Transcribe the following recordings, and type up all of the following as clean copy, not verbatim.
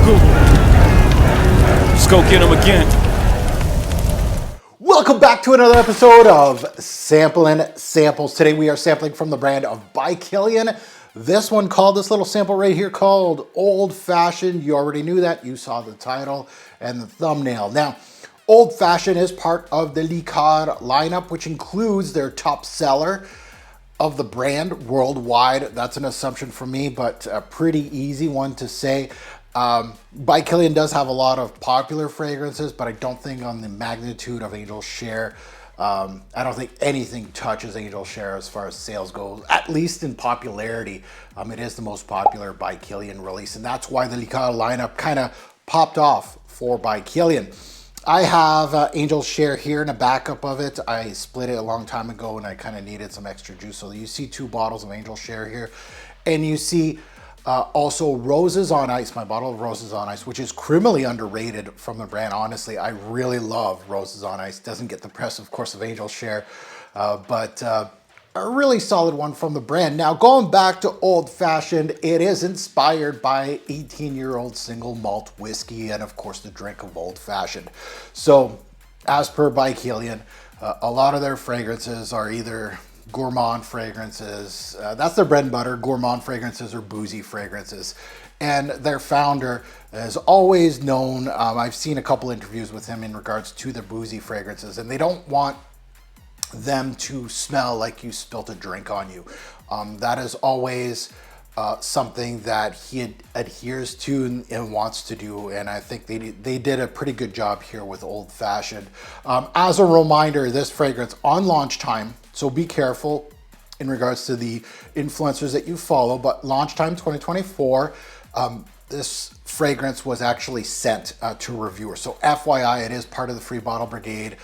Google. Let's go get them again. Welcome back to another episode of Samplin' Samples. Today we are sampling from the brand of By Kilian. This little sample right here called Old Fashioned. You already knew that. You saw the title and the thumbnail. Now, Old Fashioned is part of the Liqueur lineup, which includes their top seller of the brand worldwide. That's an assumption for me, but a pretty easy one to say. By Kilian does have a lot of popular fragrances, but I don't think on the magnitude of Angel's Share. I don't think anything touches Angel's Share as far as sales goes, at least in popularity. It is the most popular By Kilian release, and that's why the Liqueur lineup kind of popped off for By Kilian. I have Angel's Share here and a backup of it. I split it a long time ago and I kind of needed some extra juice. So you see 2 bottles of Angel's Share here. And you see also Roses on Ice, my bottle of Roses on Ice, which is criminally underrated from the brand. Honestly, I really love Roses on Ice. Doesn't get the press, of course, of Angel's Share, but a really solid one from the brand. Now, going back to Old Fashioned, it is inspired by 18-year-old single malt whiskey and, of course, the drink of Old Fashioned. So, as per By Kilian, a lot of their fragrances are either gourmand fragrances, that's their bread and butter, gourmand fragrances or boozy fragrances. And their founder is always known, I've seen a couple interviews with him in regards to the boozy fragrances, and they don't want them to smell like you spilt a drink on you. That is always something that he adheres to and wants to do, and I think they did a pretty good job here with Old Fashioned. As a reminder, this fragrance on launch time, so be careful in regards to the influencers that you follow, but launch time 2024, this fragrance was actually sent to reviewers. So FYI, it is part of the Free Bottle Brigade.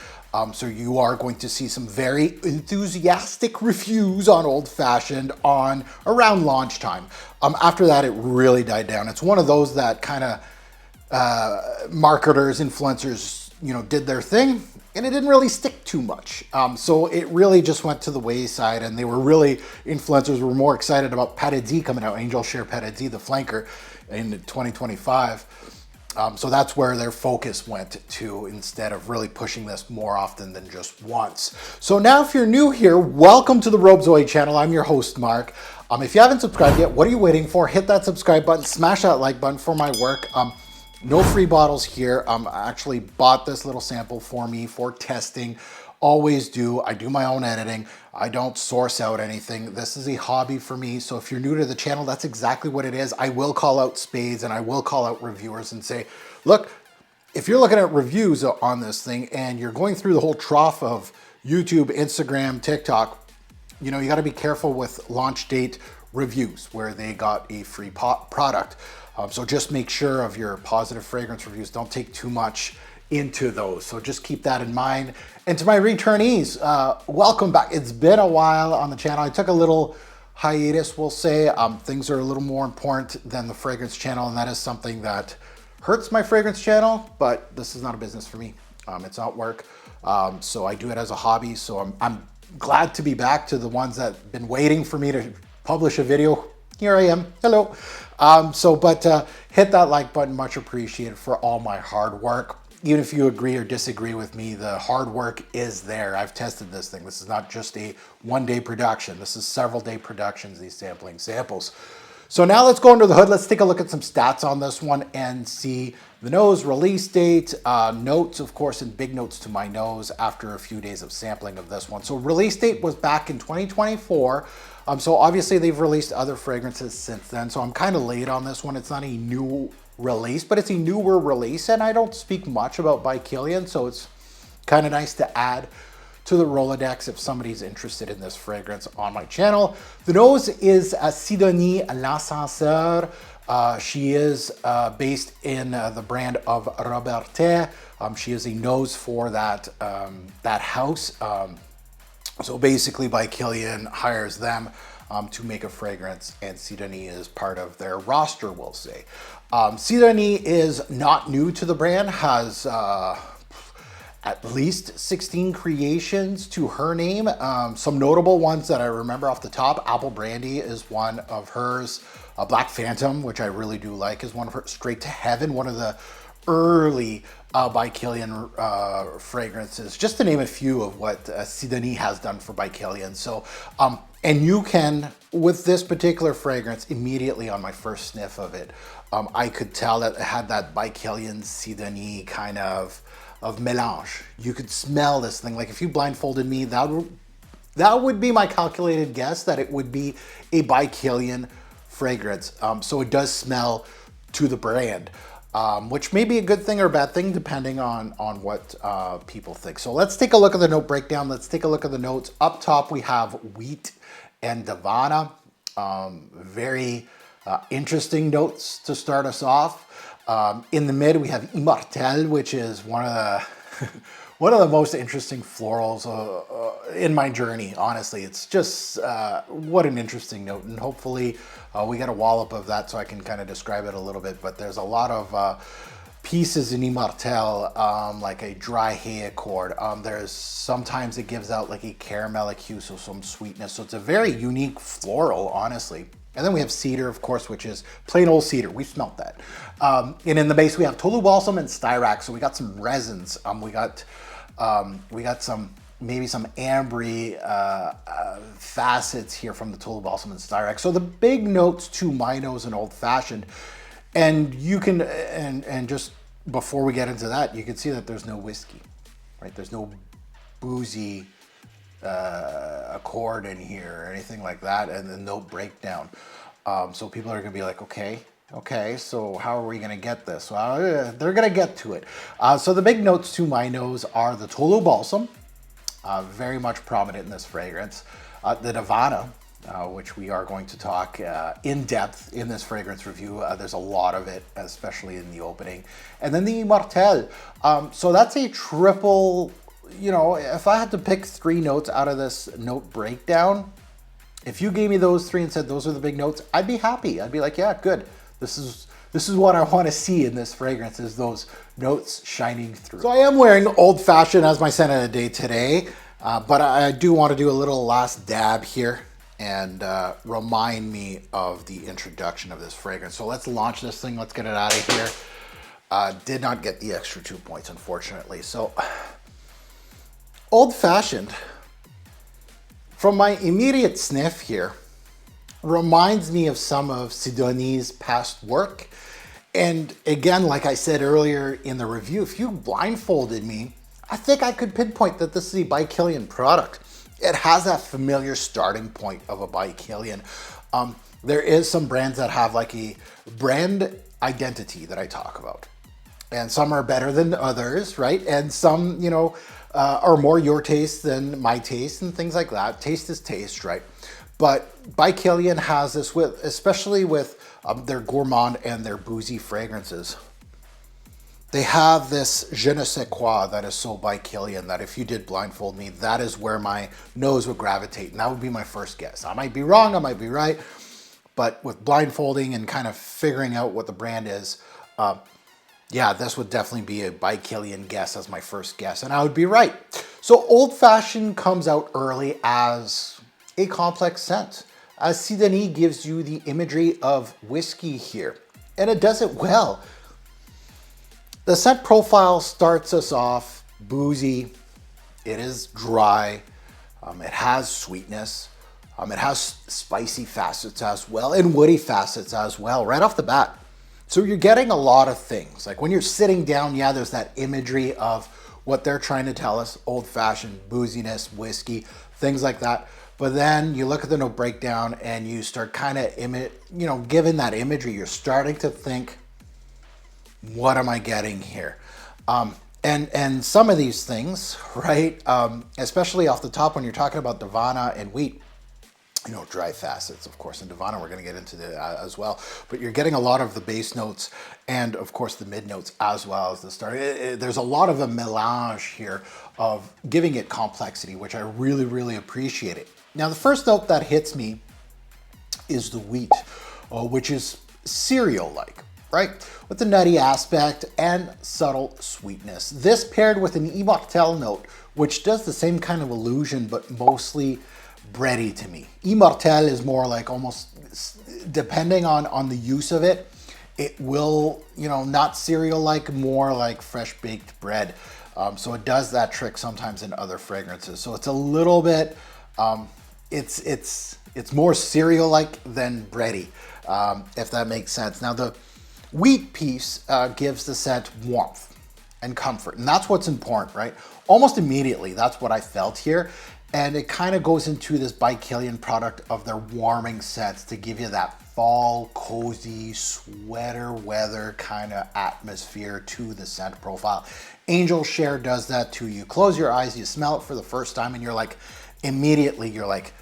So you are going to see some very enthusiastic reviews on Old Fashioned on around launch time. After that, it really died down. It's one of those that kind of marketers, influencers, did their thing, and it didn't really stick too much. So it really just went to the wayside, and influencers were more excited about Paradis coming out, Angel's Share Paradis, the flanker, in 2025. So that's where their focus went to, instead of really pushing this more often than just once. So now, if you're new here, welcome to the Robezoid channel. I'm your host, Mark. If you haven't subscribed yet, what are you waiting for? Hit that subscribe button, smash that like button for my work. No free bottles here. I actually bought this little sample for me for testing. Always do. I do my own editing. I don't source out anything. This is a hobby for me. So if you're new to the channel, that's exactly what it is. I will call out spades and I will call out reviewers and say, look, if you're looking at reviews on this thing and you're going through the whole trough of YouTube, Instagram, TikTok, you got to be careful with launch date reviews where they got a free product. So just make sure of your positive fragrance reviews. Don't take too much into those. So just keep that in mind. And to my returnees, welcome back. It's been a while on the channel. I took a little hiatus, we'll say. Things are a little more important than the fragrance channel, and that is something that hurts my fragrance channel, but this is not a business for me. It's not work. So I do it as a hobby. So I'm glad to be back. To the ones that have been waiting for me to publish a video, here I am. Hello. Hit that like button, much appreciated, for all my hard work. Even if you agree or disagree with me, the hard work is there. I've tested this thing. This is not just a one-day production. This is several day productions, these sampling samples. So now let's go under the hood. Let's take a look at some stats on this one and see the nose, release date, notes, of course, and big notes to my nose after a few days of sampling of this one. So release date was back in 2024. So obviously they've released other fragrances since then. So I'm kind of late on this one. It's not a new release, but it's a newer release, and I don't speak much about By Kilian, so it's kind of nice to add to the Rolodex if somebody's interested in this fragrance on my channel. The nose is Sidonie L'Ascenseur. She is based in the brand of Robertet. She is a nose for that house. So basically, By Kilian hires them to make a fragrance, and Sidonie is part of their roster, we'll say. Sidonie is not new to the brand, has at least 16 creations to her name. Some notable ones that I remember off the top: Apple Brandy is one of hers. A Black Phantom, which I really do like, is one of her. Straight to Heaven, one of the early By Kilian fragrances, just to name a few of what Sidonie has done for By Kilian. So, and you can, with this particular fragrance, immediately on my first sniff of it, I could tell that it had that By Kilian Sidonie kind of melange. You could smell this thing. Like if you blindfolded me, that would be my calculated guess that it would be a By Kilian fragrance. So it does smell to the brand. Which may be a good thing or a bad thing depending on what people think. So let's take a look at the note breakdown. Let's take a look at the notes. Up top we have wheat and Davana. Very interesting notes to start us off. In the mid we have Immortel, which is one of the one of the most interesting florals in my journey, honestly. It's just what an interesting note, and hopefully we get a wallop of that so I can kind of describe it a little bit. But there's a lot of pieces in Immortel, like a dry hay accord. There's sometimes it gives out like a caramelic hue, so some sweetness. So it's a very unique floral, honestly. And then we have cedar, of course, which is plain old cedar. We smelt that. And in the base we have Tolu Balsam and Styrax. So we got some resins. We got some, maybe some ambery facets here from the Tolu Balsam and Styrax. So the big notes to my nose and Old Fashioned. And you can, and just before we get into that, you can see that there's no whiskey, right? There's no boozy accord in here or anything like that, and then no breakdown. So people are gonna be like, okay, so how are we gonna get this? Well, they're gonna get to it. So the big notes to my nose are the Tolu Balsam, very much prominent in this fragrance. The Davana, which we are going to talk in depth in this fragrance review. There's a lot of it, especially in the opening. And then the Immortel. So that's a triple, you know, if I had to pick 3 notes out of this note breakdown, if you gave me those 3 and said those are the big notes, I'd be happy. I'd be like, yeah, good. This is what I want to see in this fragrance, is those notes shining through. So I am wearing Old Fashioned as my scent of the day today, but I do want to do a little last dab here and remind me of the introduction of this fragrance. So let's launch this thing. Let's get it out of here. Did not get the extra 2 points, unfortunately. So Old Fashioned, from my immediate sniff here, reminds me of some of Sidonie's past work. And again, like I said earlier in the review, if you blindfolded me, I think I could pinpoint that this is a By Kilian product. It has that familiar starting point of a By Kilian. There is some brands that have like a brand identity that I talk about. And some are better than others, right? And some, you know, are more your taste than my taste and things like that. Taste is taste, right? But By Kilian has this with, especially with their gourmand and their boozy fragrances. They have this je ne sais quoi that is so By Kilian that if you did blindfold me, that is where my nose would gravitate. And that would be my first guess. I might be wrong, I might be right. But with blindfolding and kind of figuring out what the brand is, yeah, this would definitely be a By Kilian guess as my first guess, and I would be right. So Old Fashioned comes out early as a complex scent, as Sidonie gives you the imagery of whiskey here, and it does it well. The scent profile starts us off boozy. It is dry. It has sweetness. It has spicy facets as well, and woody facets as well, right off the bat. So you're getting a lot of things. Like when you're sitting down, yeah, there's that imagery of what they're trying to tell us, old-fashioned, booziness, whiskey, things like that. But then you look at the note breakdown and you start kind of, given that imagery, you're starting to think, what am I getting here? And some of these things, right, especially off the top when you're talking about Davana and wheat, dry facets, of course, and Davana, we're going to get into that as well. But you're getting a lot of the base notes and, of course, the mid notes as well as the start. There's a lot of a melange here of giving it complexity, which I really, really appreciate it. Now, the first note that hits me is the wheat, which is cereal-like, right? With the nutty aspect and subtle sweetness. This paired with an Immortel note, which does the same kind of illusion, but mostly bready to me. Immortel is more like almost, depending on the use of it, it will, you know, not cereal-like, more like fresh baked bread. So it does that trick sometimes in other fragrances. So it's a little bit, it's more cereal-like than bready, if that makes sense. Now the wheat piece gives the scent warmth and comfort, and that's what's important, right? Almost immediately, that's what I felt here. And it kind of goes into this By Kilian product of their warming scents to give you that fall, cozy, sweater weather kind of atmosphere to the scent profile. Angel Share does that too. You close your eyes, you smell it for the first time, and you're like, immediately, you're like,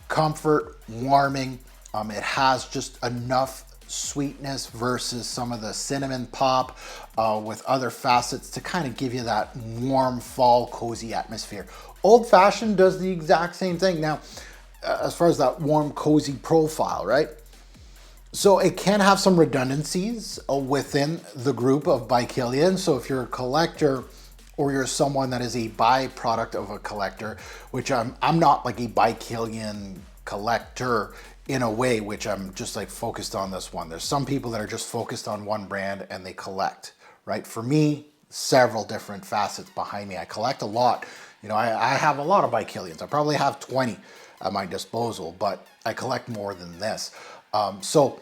comfort, warming. It has just enough sweetness versus some of the cinnamon pop with other facets to kind of give you that warm fall cozy atmosphere. Old Fashioned does the exact same thing. Now, as far as that warm cozy profile, right? So it can have some redundancies within the group of By Kilian. So if you're a collector or you're someone that is a byproduct of a collector, which I'm not like a By Kilian collector in a way, which I'm just like focused on this one. There's some people that are just focused on one brand and they collect, right? For me, several different facets behind me. I collect a lot. You know, I have a lot of By Kilians. I probably have 20 at my disposal, but I collect more than this. So,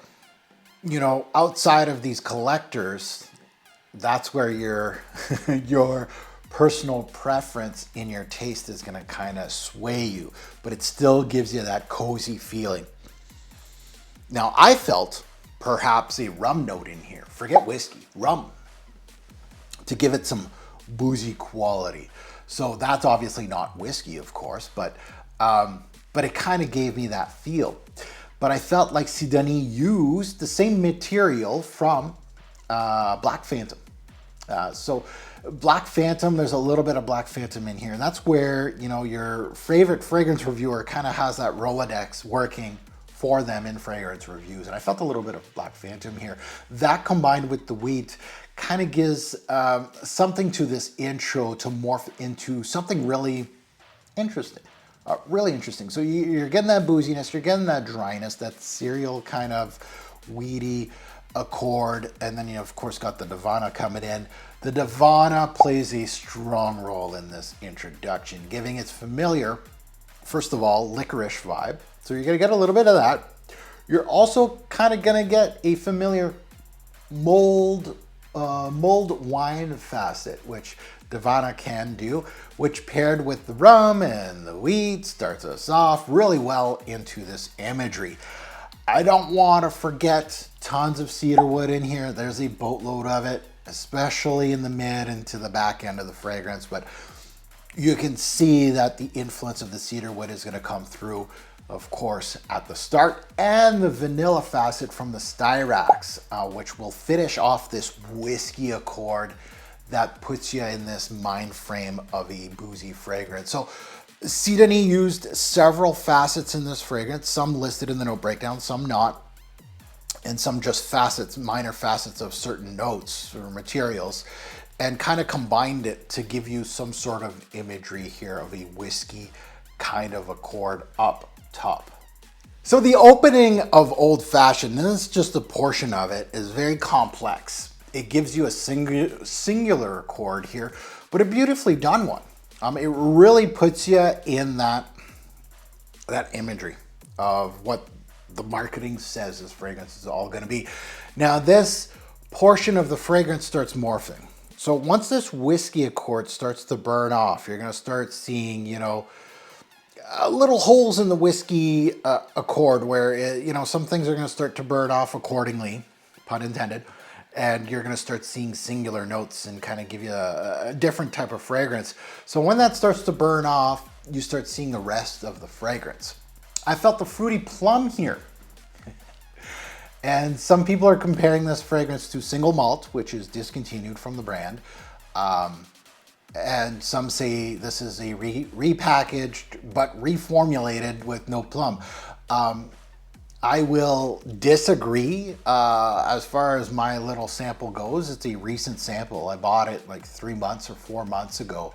you know, outside of these collectors, that's where your your personal preference in your taste is going to kind of sway you, but it still gives you that cozy feeling. Now, I felt perhaps a rum note in here. Forget whiskey, rum, to give it some boozy quality. So that's obviously not whiskey, of course, but it kind of gave me that feel. But I felt like Sidonie used the same material from Black Phantom. So Black Phantom, there's a little bit of Black Phantom in here. And that's where, you know, your favorite fragrance reviewer kind of has that Rolodex working for them in fragrance reviews. And I felt a little bit of Black Phantom here. That combined with the wheat kind of gives something to this intro to morph into something really interesting. Really interesting. So you're getting that booziness, you're getting that dryness, that cereal kind of weedy accord, and then you of course got the Divana coming in. The Divana plays a strong role in this introduction, giving its familiar, first of all, licorice vibe. So you're gonna get a little bit of that. You're also kind of gonna get a familiar mulled wine facet, which Divana can do, which paired with the rum and the wheat starts us off really well into this imagery. I don't want to forget tons of cedarwood in here. There's a boatload of it, especially in the mid and to the back end of the fragrance, but you can see that the influence of the cedarwood is going to come through, of course, at the start, and the vanilla facet from the Styrax, which will finish off this whiskey accord that puts you in this mind frame of a boozy fragrance. So Sidonie used several facets in this fragrance, some listed in the note breakdown, some not, and some just facets, minor facets of certain notes or materials, and kind of combined it to give you some sort of imagery here of a whiskey kind of accord up top. So the opening of Old Fashioned, and this is just a portion of it, is very complex. It gives you a singular accord here, but a beautifully done one. It really puts you in that imagery of what the marketing says this fragrance is all going to be. Now this portion of the fragrance starts morphing. So once this whiskey accord starts to burn off, you're going to start seeing, you know, little holes in the whiskey accord where, you know, some things are going to start to burn off accordingly, pun intended. And you're going to start seeing singular notes and kind of give you a different type of fragrance. So when that starts to burn off, you start seeing the rest of the fragrance. I felt the fruity plum here. And some people are comparing this fragrance to single malt, which is discontinued from the brand. And some say this is a repackaged but reformulated with no plum. I will disagree as far as my little sample goes. It's a recent sample. I bought it like 3 months or 4 months ago.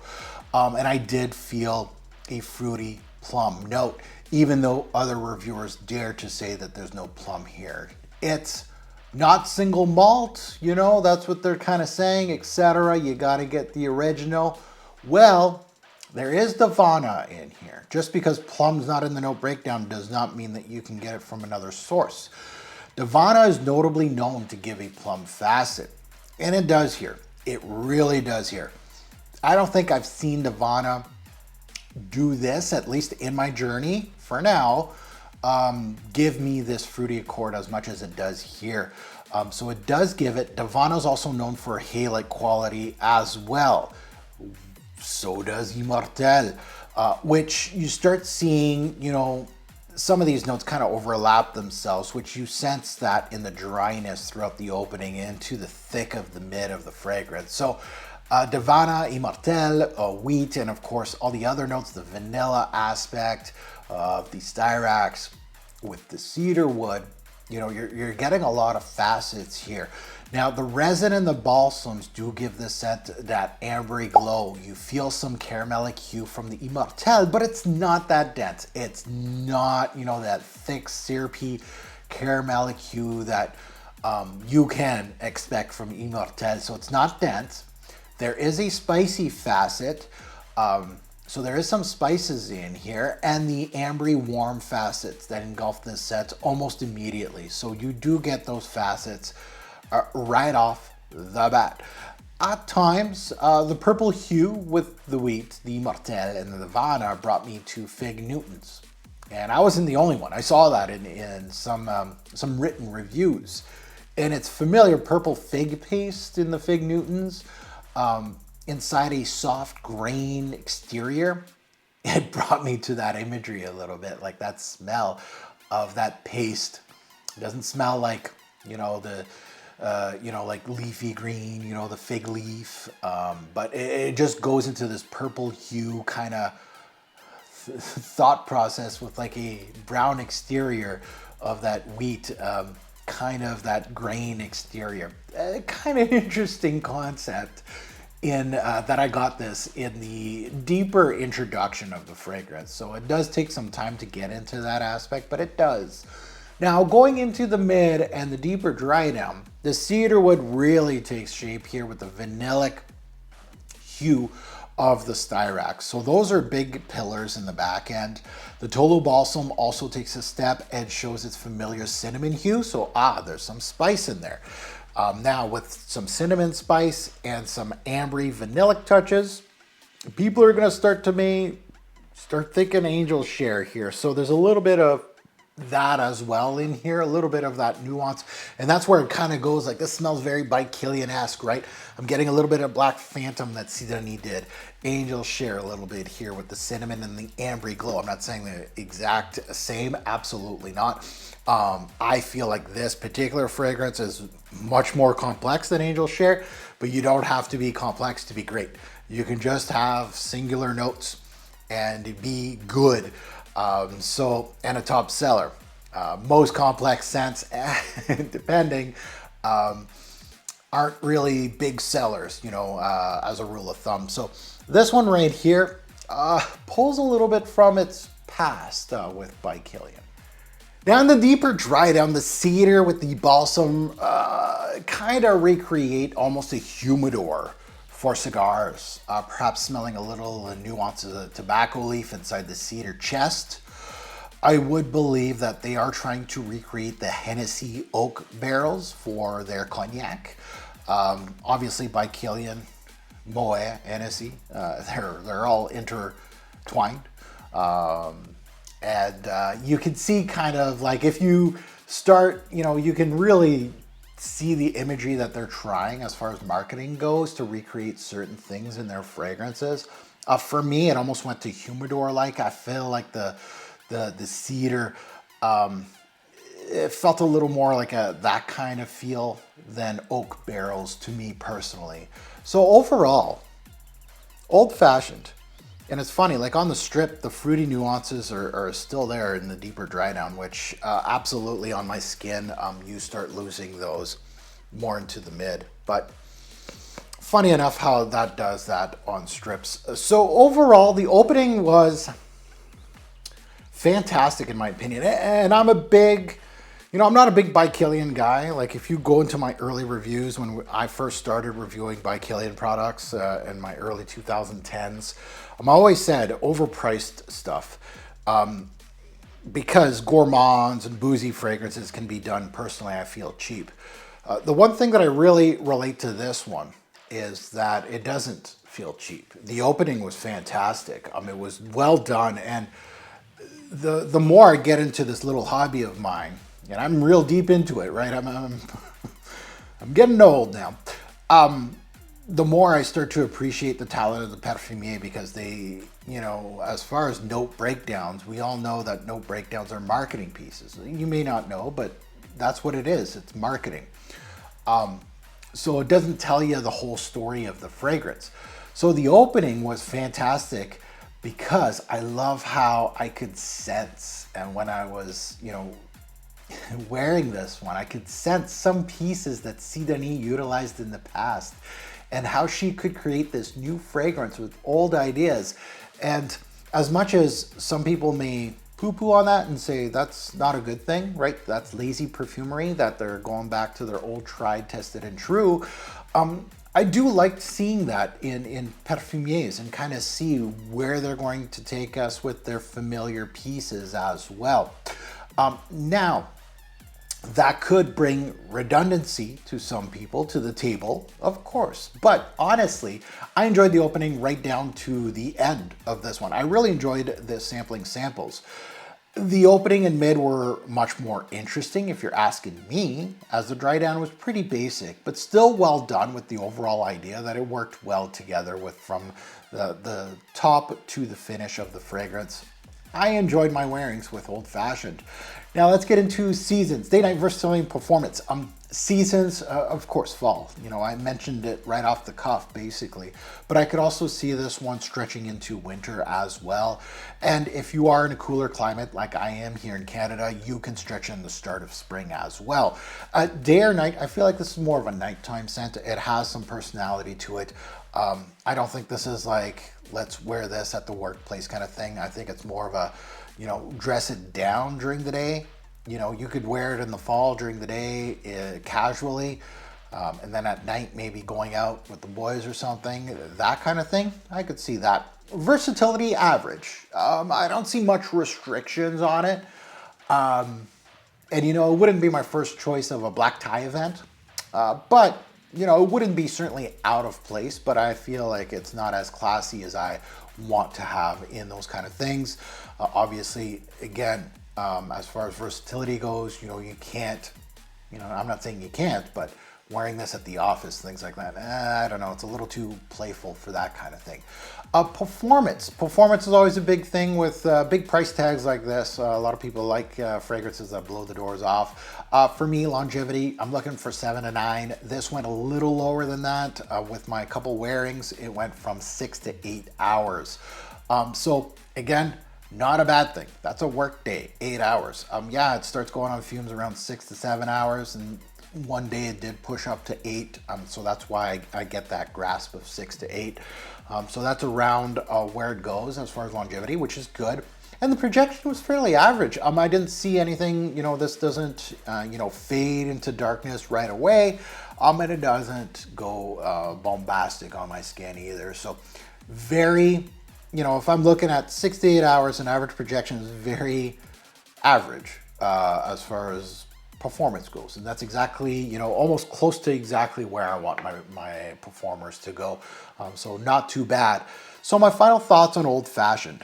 And I did feel a fruity plum note, even though other reviewers dare to say that there's no plum here. It's not single malt, you know, that's what they're kind of saying, etc. You got to get the original. Well, there is Davana in here. Just because plum's not in the note breakdown does not mean that you can get it from another source. Davana is notably known to give a plum facet, and it does here. It really does here. I don't think I've seen Davana do this, at least in my journey for now, give me this fruity accord as much as it does here. So it does give it. Davana is also known for hay-like quality as well. So does Immortel, which you start seeing, you know, some of these notes kind of overlap themselves, which you sense that in the dryness throughout the opening into the thick of the mid of the fragrance. So Davana, Immortel, wheat, and of course all the other notes, the vanilla aspect of the styrax with the cedar wood, you know, you're getting a lot of facets here. Now the resin and the balsams do give the scent that ambery glow. You feel some caramelic hue from the Immortel, but it's not that dense. It's not, you know, that thick syrupy caramelic hue that you can expect from Immortel. So it's not dense. There is a spicy facet. So there is some spices in here, and the ambery warm facets that engulf this set almost immediately. So you do get those facets right off the bat. At times, the purple hue with the wheat, the Immortel, and the Davana brought me to Fig Newtons. And I wasn't the only one. I saw that in some written reviews. And it's familiar purple fig paste in the Fig Newtons. Inside a soft grain exterior, it brought me to that imagery a little bit, like that smell of that paste. It doesn't smell like, you know, like leafy green, you know, the fig leaf, but it just goes into this purple hue kind of thought process with like a brown exterior of that wheat, kind of that grain exterior. Kind of interesting concept. That I got this in the deeper introduction of the fragrance. So it does take some time to get into that aspect, but it does. Now going into the mid and the deeper dry down, the cedar wood really takes shape here with the vanillic hue of the styrax. So those are big pillars in the back end. The Tolu Balsam also takes a step and shows its familiar cinnamon hue. So there's some spice in there. Now with some cinnamon spice and some ambery vanillic touches, people are going to start thinking angel share here. So there's a little bit of that as well in here, a little bit of that nuance. And that's where it kind of goes like, this smells very By Kilian-esque, right? I'm getting a little bit of Black Phantom that Sidonie did. Angel share a little bit here with the cinnamon and the ambery glow. I'm not saying the exact same, absolutely not. I feel like this particular fragrance is much more complex than Angel Share, but you don't have to be complex to be great. You can just have singular notes and be good. And a top seller. Most complex scents, depending, aren't really big sellers, you know, as a rule of thumb. So this one right here pulls a little bit from its past with By Kilian. Now in the deeper dry down, the cedar with the balsam kind of recreate almost a humidor for cigars, perhaps smelling a little nuances of tobacco leaf inside the cedar chest. I would believe that they are trying to recreate the Hennessy oak barrels for their cognac. Obviously By Kilian, Moet, Hennessy, they're all intertwined. And you can see kind of like if you start, you know, you can really see the imagery that they're trying as far as marketing goes to recreate certain things in their fragrances. For me, it almost went to humidor-like. I feel like the cedar, it felt a little more like that kind of feel than oak barrels to me personally. So overall, old-fashioned. And it's funny, like on the strip, the fruity nuances are still there in the deeper dry down, which absolutely on my skin, you start losing those more into the mid. But funny enough how that does that on strips. So overall, the opening was fantastic in my opinion. And I'm a big, I'm not a big By Kilian guy. Like if you go into my early reviews when I first started reviewing By Kilian products in my early 2010s, I'm always said overpriced stuff. Because gourmands and boozy fragrances can be done personally, I feel cheap. The one thing that I really relate to this one is that it doesn't feel cheap. The opening was fantastic. It was well done, and the more I get into this little hobby of mine, and I'm real deep into it, right? I'm getting old now. The more I start to appreciate the talent of the perfumier, because they, as far as note breakdowns, we all know that note breakdowns are marketing pieces. You may not know, but that's what it is. It's marketing. So it doesn't tell you the whole story of the fragrance. So the opening was fantastic because I love how I could sense, and when I was, wearing this one, I could sense some pieces that Sidonie utilized in the past, and how she could create this new fragrance with old ideas. And as much as some people may poo-poo on that and say that's not a good thing, right? That's lazy perfumery, that they're going back to their old tried, tested, and true. I do like seeing that in perfumiers and kind of see where they're going to take us with their familiar pieces as well. Now, that could bring redundancy to some people to the table, of course. But honestly, I enjoyed the opening right down to the end of this one. I really enjoyed the sampling samples. The opening and mid were much more interesting, if you're asking me, as the dry down was pretty basic, but still well done with the overall idea that it worked well together with from the top to the finish of the fragrance. I enjoyed my wearings with Old Fashioned. Now let's get into seasons. Day, night, versatility, and performance. Seasons, of course, fall. I mentioned it right off the cuff, basically. But I could also see this one stretching into winter as well. And if you are in a cooler climate, like I am here in Canada, you can stretch in the start of spring as well. Day or night, I feel like this is more of a nighttime scent. It has some personality to it. I don't think this is like, let's wear this at the workplace kind of thing. I think it's more of a, dress it down during the day. You could wear it in the fall during the day casually, and then at night maybe going out with the boys or something, that kind of thing. I could see that. Versatility, average. I don't see much restrictions on it. And it wouldn't be my first choice of a black tie event, but it wouldn't be certainly out of place, but I feel like it's not as classy as I want to have in those kind of things. Obviously, again, as far as versatility goes, you can't, I'm not saying you can't, but wearing this at the office, things like that, I don't know, it's a little too playful for that kind of thing. Performance is always a big thing with big price tags like this. A lot of people like fragrances that blow the doors off. For me, longevity, I'm looking for 7 to 9. This went a little lower than that. With my couple wearings, it went from 6 to 8 hours. So again, not a bad thing. That's a work day, 8 hours. Yeah, it starts going on fumes around 6 to 7 hours, and one day it did push up to 8. So that's why I get that grasp of 6 to 8. So that's around where it goes as far as longevity, which is good. And the projection was fairly average. I didn't see anything, this doesn't, fade into darkness right away. And it doesn't go bombastic on my skin either. So very, if I'm looking at 6 to 8 hours, an average projection is very average as far as performance goes. And that's exactly, almost close to exactly where I want my performers to go. So not too bad. So my final thoughts on Old Fashioned.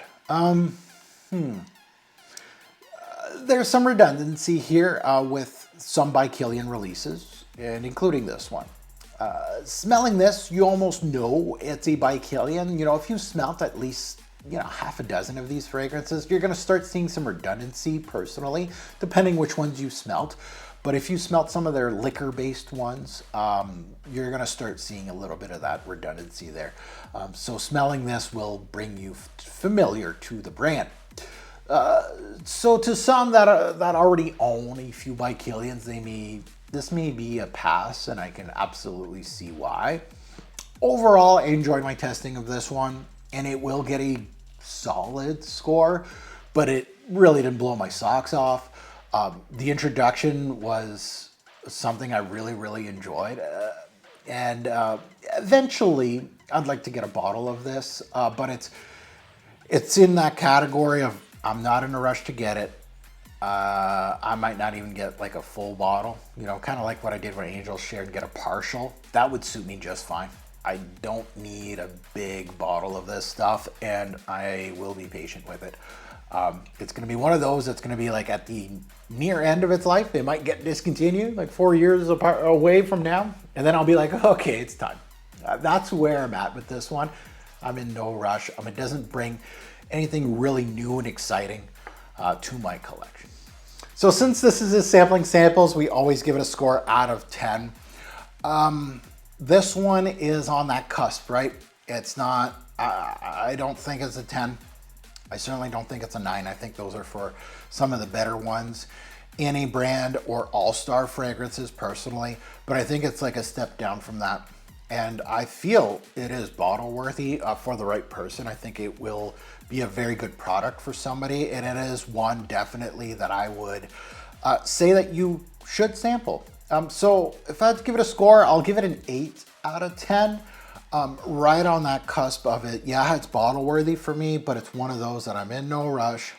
There's some redundancy here with some By Kilian releases, and including this one. Smelling this, you almost know it's a By Kilian. If you smelt at least half a dozen of these fragrances, you're going to start seeing some redundancy personally, depending which ones you smelt. But if you smelt some of their liquor-based ones, you're going to start seeing a little bit of that redundancy there. So smelling this will bring you familiar to the brand. So to some that already own a few By Kilians, this may be a pass, and I can absolutely see why. Overall, I enjoyed my testing of this one, and it will get a solid score, but it really didn't blow my socks off. The introduction was something I really enjoyed. And eventually I'd like to get a bottle of this, but it's in that category of I'm not in a rush to get it. I might not even get like a full bottle, you know, kind of like what I did when Angel shared and get a partial. That would suit me just fine. I don't need a big bottle of this stuff, and I will be patient with it. It's going to be one of those that's going to be like at the near end of its life. It might get discontinued like 4 years away from now, and then I'll be like, okay, it's time. That's where I'm at with this one. I'm in no rush. It doesn't bring anything really new and exciting to my collection. So since this is a sampling samples, we always give it a score out of 10. This one is on that cusp, right? It's not, I don't think it's a 10. I certainly don't think it's a 9. I think those are for some of the better ones in a brand or all-star fragrances personally, but I think it's like a step down from that. And I feel it is bottle worthy for the right person. I think it will be a very good product for somebody, and it is one definitely that I would say that you should sample. So if I had to give it a score, I'll give it an 8 out of 10. Right on that cusp of it. Yeah, it's bottle worthy for me, but it's one of those that I'm in no rush.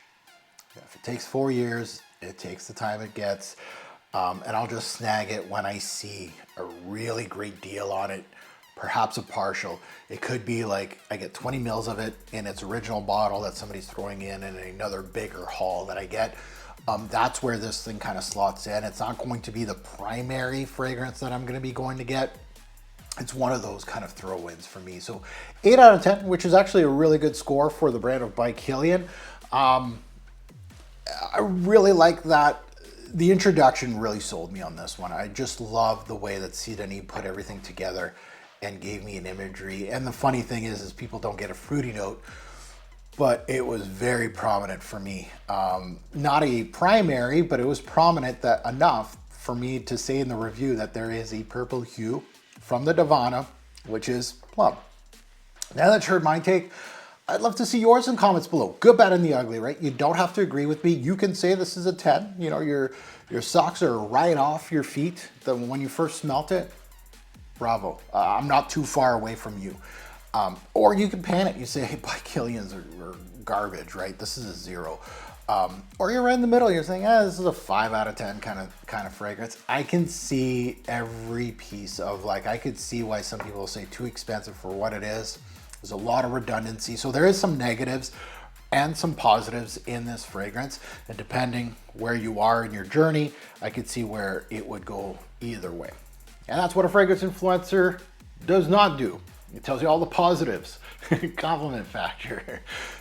If it takes 4 years, it takes the time it gets. And I'll just snag it when I see a really great deal on it, perhaps a partial. It could be like I get 20 mils of it in its original bottle that somebody's throwing in and another bigger haul that I get. That's where this thing kind of slots in. It's not going to be the primary fragrance that I'm going to be going to get. It's one of those kind of throw-ins for me. So 8 out of 10, which is actually a really good score for the brand of By Kilian. I really like that. The introduction really sold me on this one. I just love the way that Sidonie put everything together and gave me an imagery. And the funny thing is people don't get a fruity note, but it was very prominent for me. Not a primary, but it was prominent that enough for me to say in the review that there is a purple hue from the Divana, which is plum. Now that you heard my take, I'd love to see yours in comments below. Good, bad, and the ugly, right? You don't have to agree with me. You can say this is a 10. You know, your socks are right off your feet when you first smelt it. Bravo. I'm not too far away from you. Or you can pan it. You say, hey, By Kilians are garbage, right? This is a 0. Or you're right in the middle. You're saying, this is a 5 out of 10 kind of fragrance. I can see every piece of, like, I could see why some people say too expensive for what it is. There's a lot of redundancy. So there is some negatives and some positives in this fragrance. And depending where you are in your journey, I could see where it would go either way. And that's what a fragrance influencer does not do. It tells you all the positives, compliment factor.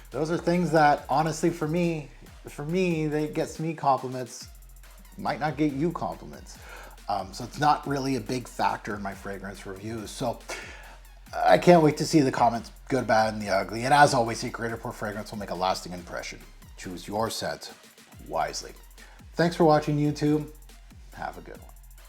Those are things that honestly for me, that gets me compliments, might not get you compliments. So it's not really a big factor in my fragrance reviews. So I can't wait to see the comments, good, bad, and the ugly. And as always, a creator pour fragrance will make a lasting impression. Choose your scent wisely. Thanks for watching YouTube. Have a good one.